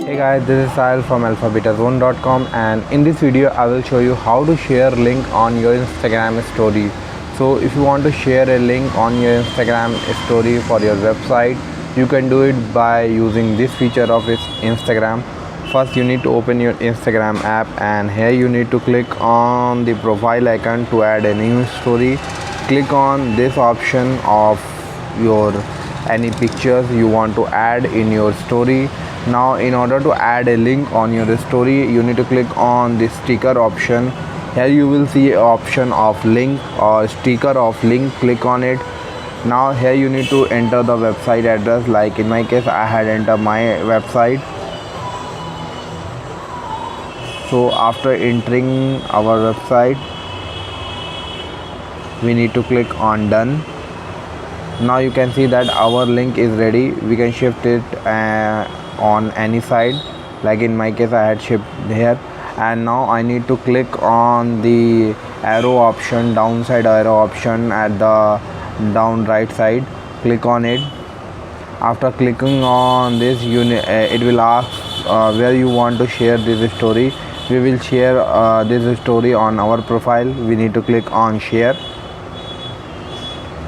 Hey guys, this is Sahil from alphabetazone.com, and in this video I will show you how to share link on your Instagram story. So if you want to share a link on your Instagram story for your website, you can do it by using this feature of Instagram. First you need to open your Instagram app, and here you need to click on the profile icon to add a new story. Click on this option of your any pictures you want to add in your story. Now in order to add a link on your story, you need to click on the sticker option. Here you will see option of link or sticker of link. Click on it. Now here you need to enter the website address. Like in my case, I had entered my website. So after entering our website, we need to click on done. Now you can see that our link is ready. We can shift it on any side. Like in my case, I had shifted here, and now I need to click on the arrow option, downside arrow option at the down right side. Click on it. After clicking on this, it will ask where you want to share this story. We will share this story on our profile. We need to click on share.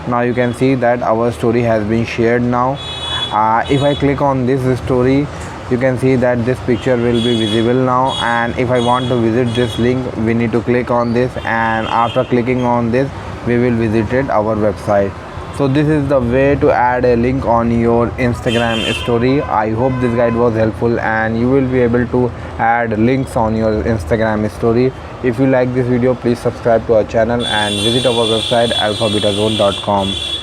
Now you can see that our story has been shared now. If I click on this story, you can see that this picture will be visible now, and if I want to visit this link, we need to click on this, and after clicking on this, we will visit our website. So this is the way to add a link on your Instagram story. I hope this guide was helpful and you will be able to add links on your Instagram story. If you like this video, please subscribe to our channel and visit our website alphabetazone.com.